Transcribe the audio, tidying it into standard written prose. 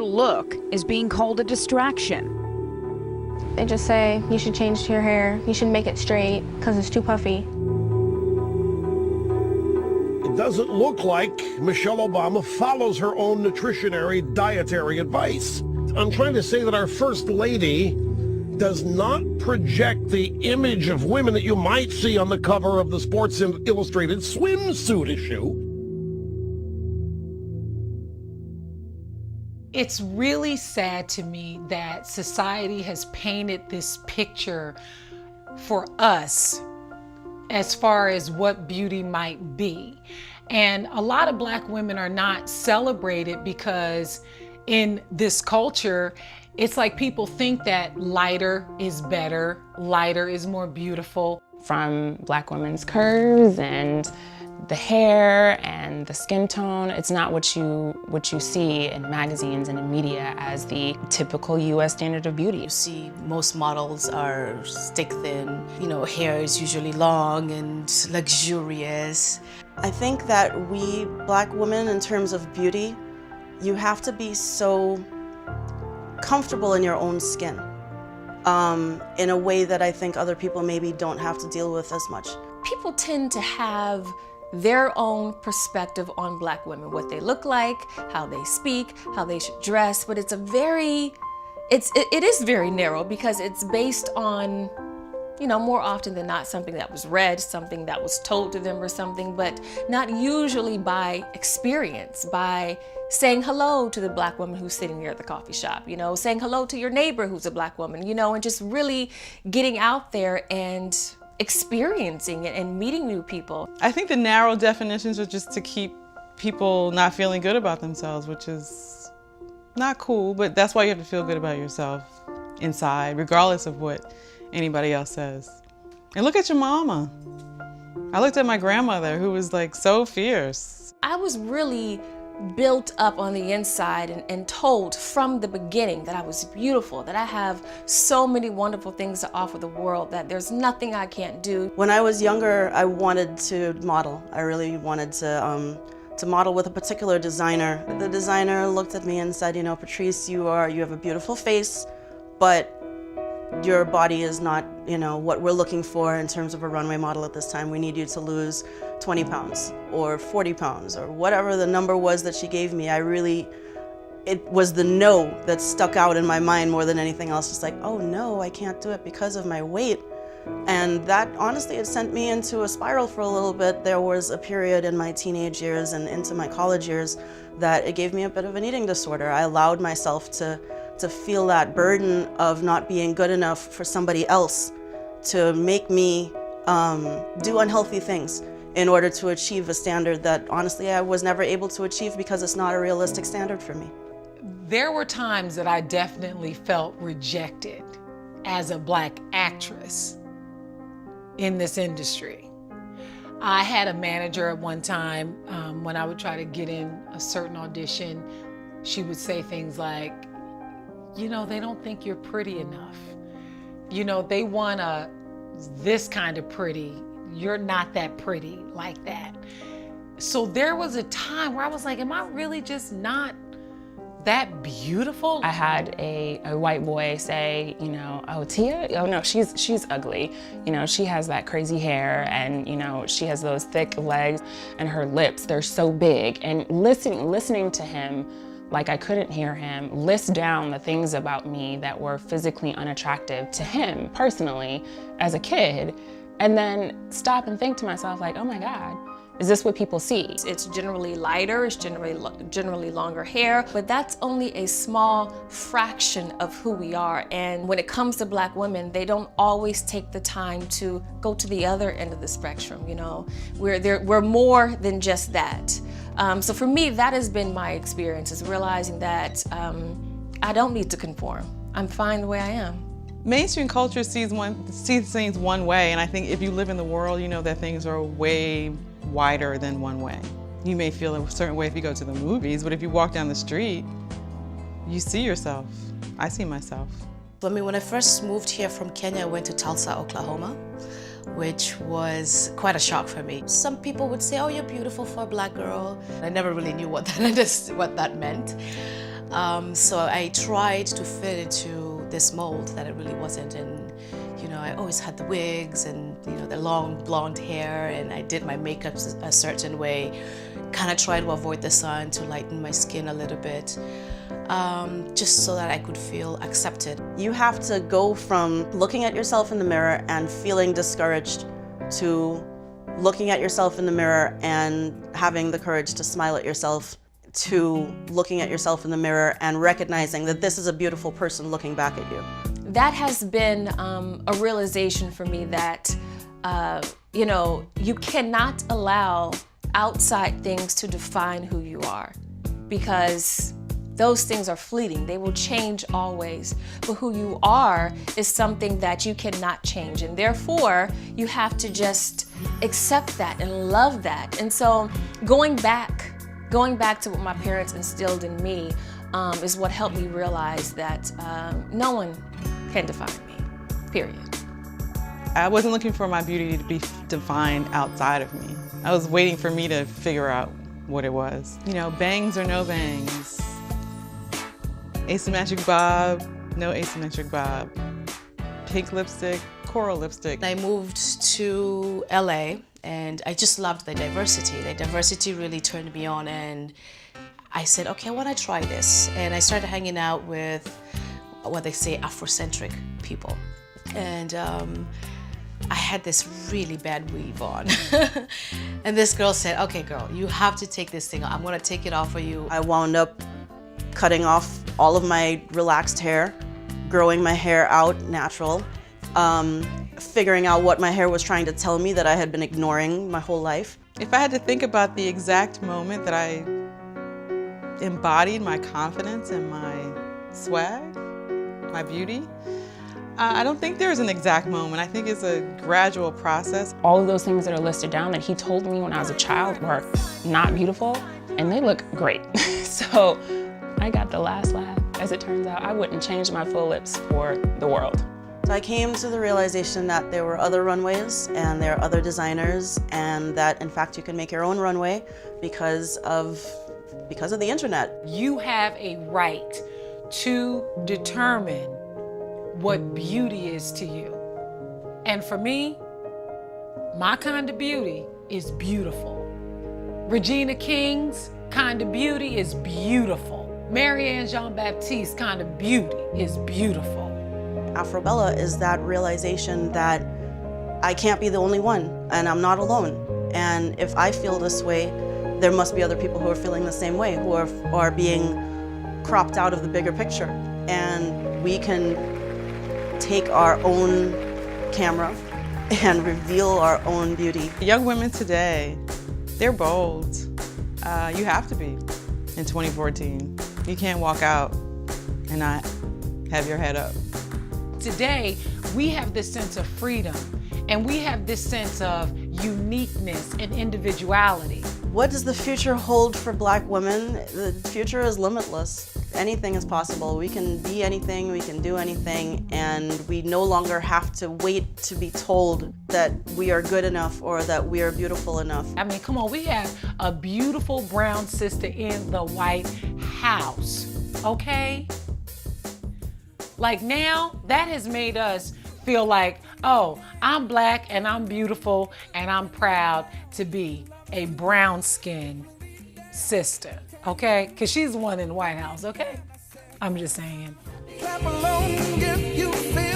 her look is being called a distraction. They just say, you should change your hair, you should make it straight, because it's too puffy. It doesn't look like Michelle Obama follows her own nutritionary dietary advice. I'm trying to say that our First Lady does not project the image of women that you might see on the cover of the Sports Illustrated swimsuit issue. It's really sad to me that society has painted this picture for us as far as what beauty might be. And a lot of Black women are not celebrated because in this culture, it's like people think that lighter is better, lighter is more beautiful. From Black women's curves and the hair and the skin tone, it's not what you see in magazines and in media as the typical US standard of beauty. You see most models are stick thin, hair is usually long and luxurious. I think that we Black women, in terms of beauty, you have to be so comfortable in your own skin in a way that I think other people maybe don't have to deal with as much. People tend to have their own perspective on Black women, what they look like, how they speak, how they should dress, but it is very narrow because it's based on, more often than not, something that was read, something that was told to them or something, but not usually by experience, by saying hello to the Black woman who's sitting there at the coffee shop, saying hello to your neighbor who's a Black woman, and just really getting out there and experiencing it and meeting new people. I think the narrow definitions are just to keep people not feeling good about themselves, which is not cool, but that's why you have to feel good about yourself inside, regardless of what anybody else says. And look at your mama. I looked at my grandmother, who was like so fierce. I was really built up on the inside and told from the beginning that I was beautiful, that I have so many wonderful things to offer the world, that there's nothing I can't do. When I was younger, I wanted to model. I really wanted to model with a particular designer. The designer looked at me and said, Patrice, you have a beautiful face, but your body is not, what we're looking for in terms of a runway model at this time. We need you to lose 20 pounds or 40 pounds or whatever the number was that she gave me. It was the no that stuck out in my mind more than anything else. Just like, oh no, I can't do it because of my weight. And that, honestly, it sent me into a spiral for a little bit. There was a period in my teenage years and into my college years that it gave me a bit of an eating disorder. I allowed myself to feel that burden of not being good enough for somebody else to make me do unhealthy things in order to achieve a standard that, honestly, I was never able to achieve because it's not a realistic standard for me. There were times that I definitely felt rejected as a Black actress in this industry. I had a manager at one time, when I would try to get in a certain audition, she would say things like, they don't think you're pretty enough. They want this kind of pretty. You're not that pretty like that. So there was a time where I was like, am I really just not that beautiful? I had a white boy say, oh, Tia? Oh no, she's ugly. She has that crazy hair and, she has those thick legs and her lips, they're so big. And listening to him, like I couldn't hear him, list down the things about me that were physically unattractive to him personally as a kid, and then stop and think to myself like, oh my God, is this what people see? It's generally lighter, it's generally longer hair, but that's only a small fraction of who we are. And when it comes to Black women, they don't always take the time to go to the other end of the spectrum, We're more than just that. So for me, that has been my experience, is realizing that I don't need to conform. I'm fine the way I am. Mainstream culture sees things one way, and I think if you live in the world, that things are way wider than one way. You may feel a certain way if you go to the movies, but if you walk down the street, you see yourself. I see myself. When I first moved here from Kenya, I went to Tulsa, Oklahoma, which was quite a shock for me. Some people would say, oh, you're beautiful for a Black girl. I never really knew what that meant. So I tried to fit into this mold that it really wasn't. And you know, I always had the wigs and, you know, the long blonde hair, and I did my makeup a certain way. Kind of tried to avoid the sun to lighten my skin a little bit, just so that I could feel accepted. You have to go from looking at yourself in the mirror and feeling discouraged to looking at yourself in the mirror and having the courage to smile at yourself, to looking at yourself in the mirror and recognizing that this is a beautiful person looking back at you. That has been a realization for me that, you know, you cannot allow outside things to define who you are, because those things are fleeting. They will change always. But who you are is something that you cannot change. And therefore, you have to just accept that and love that. And so going back to what my parents instilled in me is what helped me realize that no one can define me, period. I wasn't looking for my beauty to be defined outside of me. I was waiting for me to figure out what it was. You know, bangs or no bangs. Asymmetric bob, no asymmetric bob. Pink lipstick, coral lipstick. I moved to LA and I just loved the diversity. The diversity really turned me on, and I said, okay, I want to try this. And I started hanging out with what they say Afrocentric people. And I had this really bad weave on. And this girl said, okay girl, you have to take this thing off. I'm gonna take it off for you. I wound up cutting off all of my relaxed hair, growing my hair out natural, figuring out what my hair was trying to tell me that I had been ignoring my whole life. If I had to think about the exact moment that I embodied my confidence and my swag, my beauty, I don't think there's an exact moment. I think it's a gradual process. All of those things that are listed down that he told me when I was a child were not beautiful, and they look great. So I got the last laugh. As it turns out, I wouldn't change my full lips for the world. So I came to the realization that there were other runways and there are other designers, and that in fact you can make your own runway because of the internet. You have a right to determine what beauty is to you. And for me, my kind of beauty is beautiful. Regina King's kind of beauty is beautiful. Marianne Jean-Baptiste's kind of beauty is beautiful. Afrobella is that realization that I can't be the only one, and I'm not alone. And if I feel this way, there must be other people who are feeling the same way, who are being cropped out of the bigger picture. And we can take our own camera and reveal our own beauty. Young women today, they're bold. You have to be in 2014. You can't walk out and not have your head up. Today, we have this sense of freedom, and we have this sense of uniqueness and individuality. What does the future hold for Black women? The future is limitless. Anything is possible. We can be anything, we can do anything, and we no longer have to wait to be told that we are good enough or that we are beautiful enough. I mean, come on, we have a beautiful brown sister in the White House, okay? Like now, that has made us feel like, oh, I'm Black and I'm beautiful and I'm proud to be a brown-skinned sister, okay? Because she's the one in the White House, okay? I'm just saying. Clap along if you feel